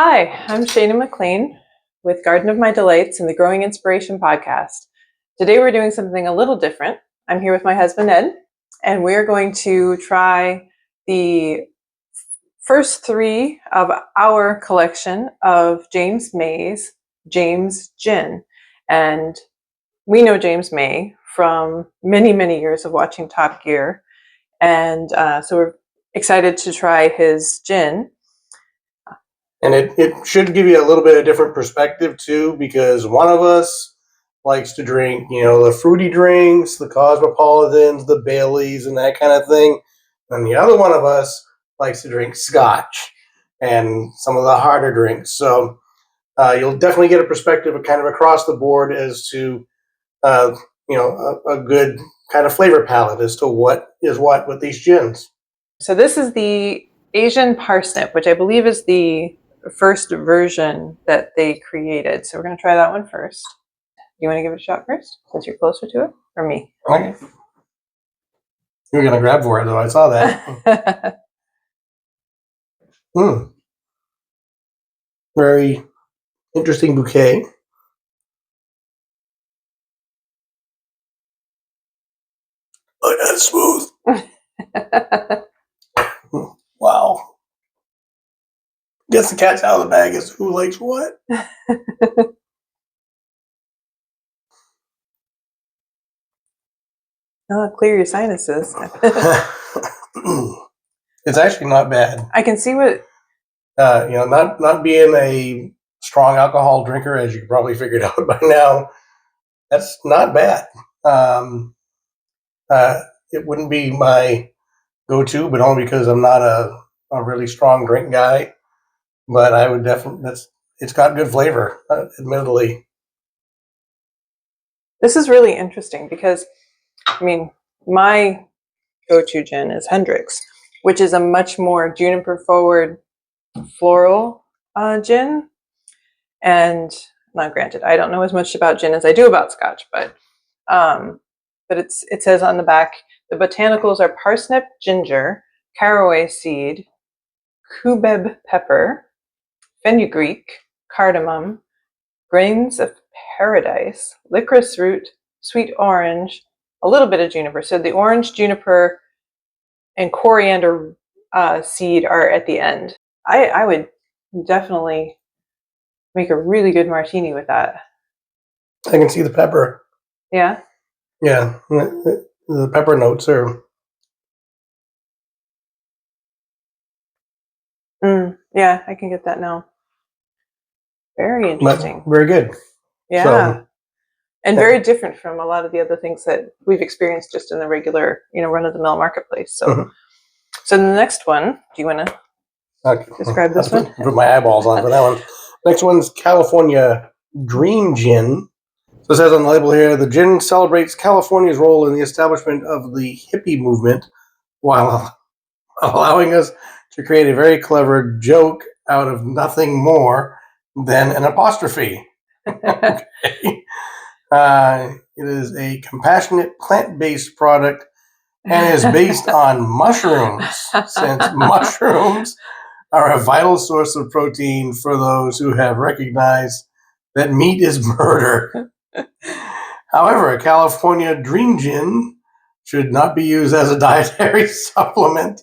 Hi, I'm Shana and McLean with Garden of My Delights and the Growing Inspiration podcast. Today we're doing something a little different. I'm here with my husband Ed, and we're going to try the first three of our collection of James May's James Gin. And we know James May from many, many years of watching Top Gear. And so we're excited to try his gin. And it should give you a little bit of different perspective too, because one of us likes to drink, the fruity drinks, the cosmopolitans, the Baileys, and that kind of thing. And the other one of us likes to drink scotch and some of the harder drinks. So you'll definitely get a perspective of kind of across the board as to, a good kind of flavor palette as to what is what with these gins. So this is the Asian Parsnip, which I believe is the first version that they created. So we're going to try that one first. You want to give it a shot first, since you're closer to it, or me? Okay. You were going to grab for it, though. I saw that. Very interesting bouquet. Oh, that's smooth. Wow. Guess the cat's out of the bag is who likes what. Oh, clear your sinuses. It's actually not bad. I can see what... not being a strong alcohol drinker, as you probably figured out by now, that's not bad. It wouldn't be my go-to, but only because I'm not a really strong drink guy. But I would definitely, it's got good flavor, admittedly. This is really interesting because, my go-to gin is Hendrick's, which is a much more juniper-forward floral gin. And not granted, I don't know as much about gin as I do about scotch, but it says on the back, the botanicals are parsnip, ginger, caraway seed, cubeb pepper, fenugreek, cardamom, grains of paradise, licorice root, sweet orange, a little bit of juniper. So the orange, juniper, and coriander seed are at the end. I would definitely make a really good martini with that. I can see the pepper. Yeah? Yeah. The pepper notes are... Yeah, I can get that now. Very interesting. But very good. Yeah. So, and very different from a lot of the other things that we've experienced just in the regular, run-of-the-mill marketplace. So, So the next one, do you want to describe this one? Put my eyeballs on for that one. Next one's California Dreamgin. So it says on the label here, the gin celebrates California's role in the establishment of the hippie movement while allowing us to create a very clever joke out of nothing more than an apostrophe. Okay. It is a compassionate plant-based product and is based on mushrooms, since mushrooms are a vital source of protein for those who have recognized that meat is murder. However, a California Dreamgin should not be used as a dietary supplement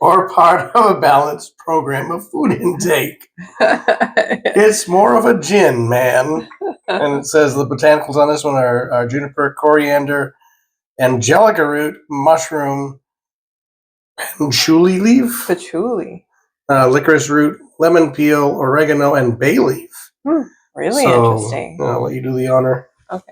or part of a balanced program of food intake. It's more of a gin, man. And it says the botanicals on this one are juniper, coriander, angelica root, mushroom, patchouli leaf, licorice root, lemon peel, oregano, and bay leaf. Really interesting. I'll let you do the honor. Okay.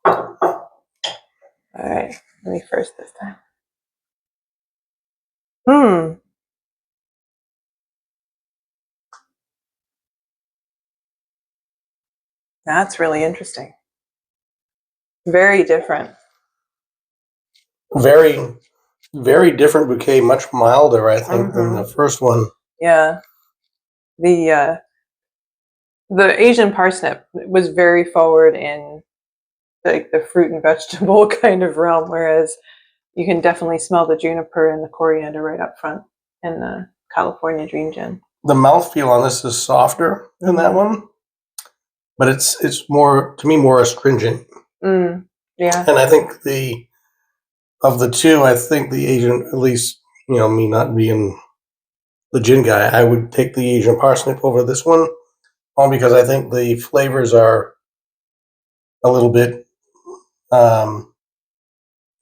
All right, let me first this time. That's really interesting. Very different. Very, very different bouquet, much milder, I think, than the first one. Yeah. The Asian Parsnip was very forward in the fruit and vegetable kind of realm, whereas, you can definitely smell the juniper and the coriander right up front in the California Dreamgin. The mouthfeel on this is softer than that one, but it's more, to me, more astringent. Yeah. And I think of the two, I think the Asian, at least, me not being the gin guy, I would take the Asian parsnip over this one, only because I think the flavors are a little bit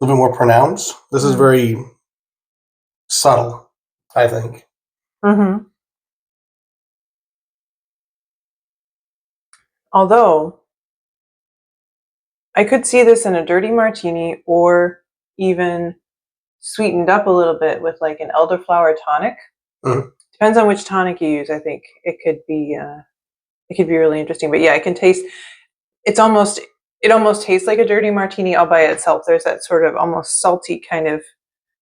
more pronounced. This is very subtle, I think. Although I could see this in a dirty martini, or even sweetened up a little bit with like an elderflower tonic. Depends on which tonic you use. I think it could be really interesting. But yeah, I can taste. It almost tastes like a dirty martini all by itself. There's that sort of almost salty kind of.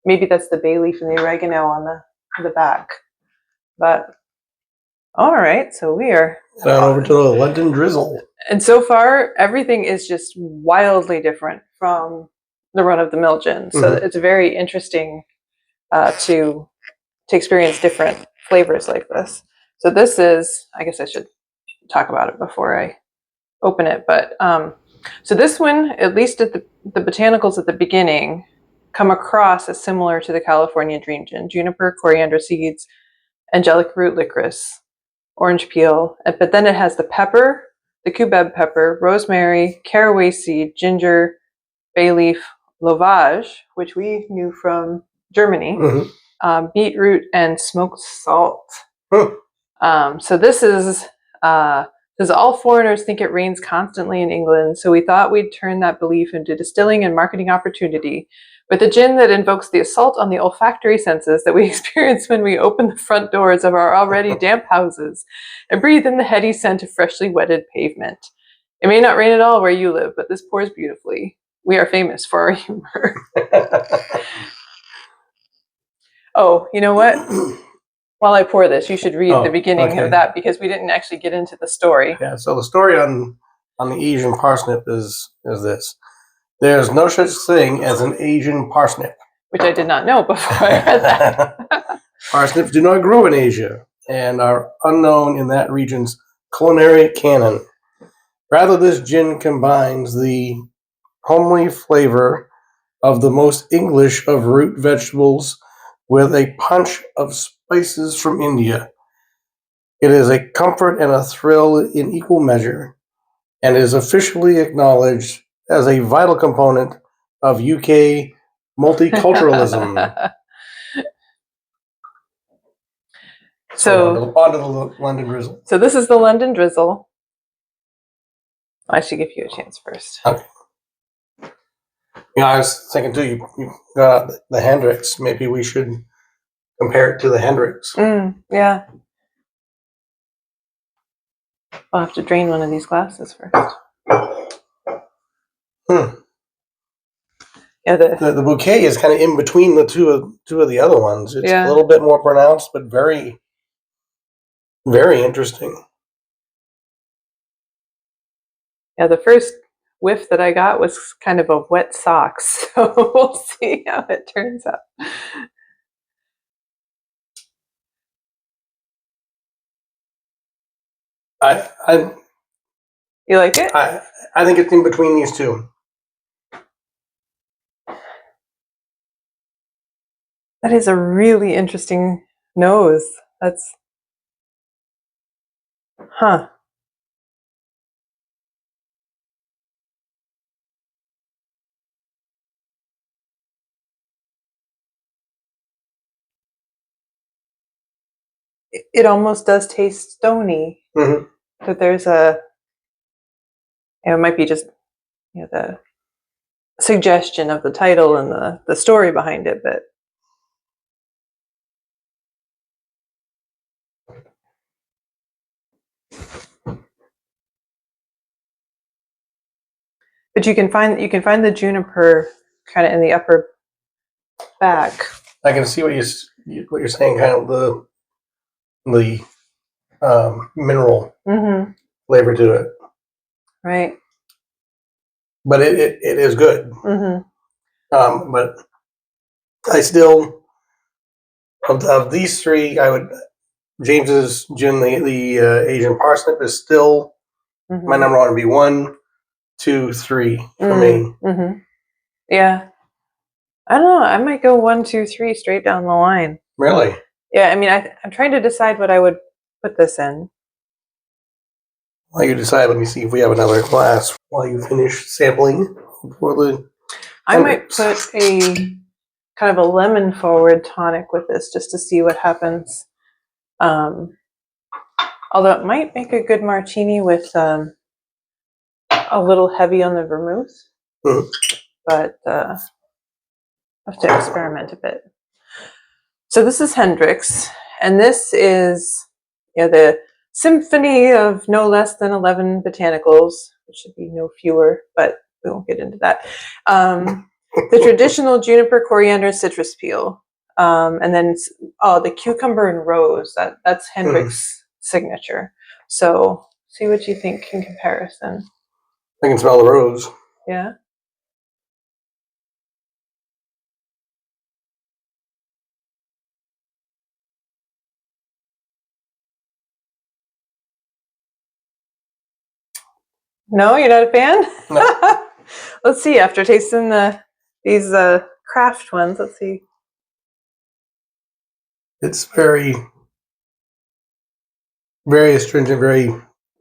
Maybe that's the bay leaf and the oregano on the back. But all right, so we are over to the London Drizzle. And so far, everything is just wildly different from the run-of-the-mill gin. So it's very interesting to experience different flavors like this. So this is, I guess I should talk about it before I open it. But so this one, at least at the botanicals at the beginning, come across as similar to the California Dreamgin: juniper, coriander seeds, angelic root licorice, orange peel. But then it has the pepper, the cubeb pepper, rosemary, caraway seed, ginger, bay leaf, lovage, which we knew from Germany, beetroot, and smoked salt. So this is, says all foreigners think it rains constantly in England, so we thought we'd turn that belief into distilling and marketing opportunity with a gin that invokes the assault on the olfactory senses that we experience when we open the front doors of our already damp houses and breathe in the heady scent of freshly wetted pavement. It may not rain at all where you live, but this pours beautifully. We are famous for our humor. Oh, you know what? While I pour this, you should read the beginning of that, because we didn't actually get into the story. Yeah, so the story on the Asian parsnip is this. There's no such thing as an Asian parsnip. Which I did not know before I read that. Parsnips do not grow in Asia and are unknown in that region's culinary canon. Rather, this gin combines the homely flavor of the most English of root vegetables with a punch of spices from India. It is a comfort and a thrill in equal measure, and is officially acknowledged as a vital component of UK multiculturalism. So on to the London Drizzle. So this is the London Drizzle. I should give you a chance first. Okay. I was thinking too, you got the Hendricks. Maybe we should compare it to the Hendricks. Yeah. I'll have to drain one of these glasses first. Yeah, the bouquet is kind of in between the two of the other ones. It's a little bit more pronounced, but very, very interesting. Yeah, the first whiff that I got was kind of a wet sock, so we'll see how it turns out. You like it? I think it's in between these two. That is a really interesting nose. That's, huh. It almost does taste stony. But there's it might be just the suggestion of the title and the story behind it, but you can find the juniper kind of in the upper back. I can see what you're saying, kind of the mineral flavor to it, right? But it is good. But I still, of these three, James's gin, the Asian Parsnip, is still my number one. Would be 1, 2, 3 for me. Mm-hmm. Yeah. I don't know. I might go 1, 2, 3 straight down the line. Really? Yeah. I mean, I'm trying to decide what I would put this in. While you decide, let me see if we have another glass while you finish sampling. I might put a kind of a lemon forward tonic with this just to see what happens. Although it might make a good martini with a little heavy on the vermouth, but I have to experiment a bit. So this is Hendrick's, and this is the symphony of no less than 11 botanicals, which should be no fewer, but we won't get into that. The traditional juniper, coriander, citrus peel, and then the cucumber and rose. That's Hendrick's signature. So see what you think in comparison. I can smell the rose. Yeah. No, you're not a fan? No. Let's see, after tasting these craft ones, let's see. It's very, very astringent, very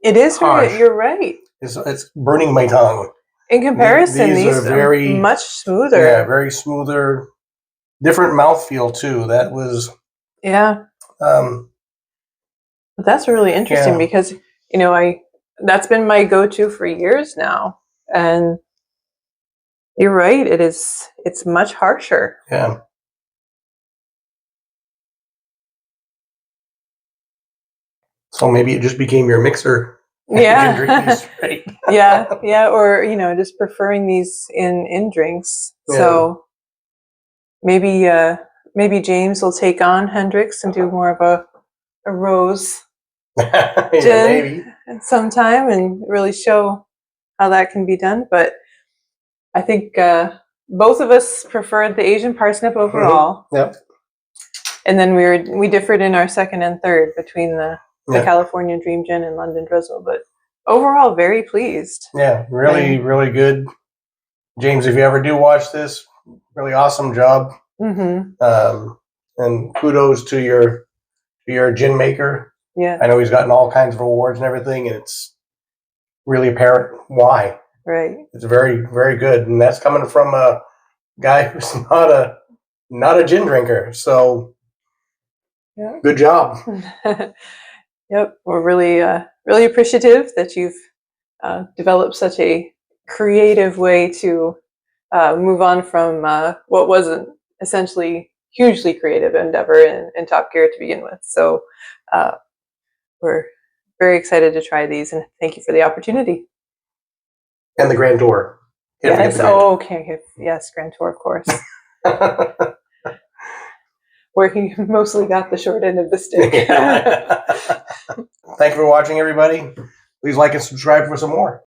It is harsh. You're right. It's burning my tongue. In comparison, these are very much smoother. Yeah, very smoother. Different mouthfeel too. That was that's really interesting because that's been my go-to for years now, and you're right. It's much harsher. Yeah. So maybe it just became your mixer. Yeah. You can drink these straight. yeah, or just preferring these in drinks. Yeah. So maybe James will take on Hendrick's and do more of a rose gin sometime and really show how that can be done. But I think both of us preferred the Asian Parsnip overall. Yep. And then we differed in our second and third between the California Dreamgin and London Drizzle, but overall very pleased. Yeah, really, really good. James, if you ever do watch this, really awesome job. And kudos to your gin maker. Yeah, I know he's gotten all kinds of awards and everything, and it's really apparent why. Right. It's very, very good, and that's coming from a guy who's not a gin drinker. So, good job. Yep, we're really appreciative that you've developed such a creative way to move on from what wasn't essentially hugely creative endeavor in Top Gear to begin with. So we're very excited to try these, and thank you for the opportunity. And the Grand Tour. Yes. Oh, okay. Yes, Grand Tour, of course. Where he mostly got the short end of the stick. Thank you for watching, everybody. Please like and subscribe for some more.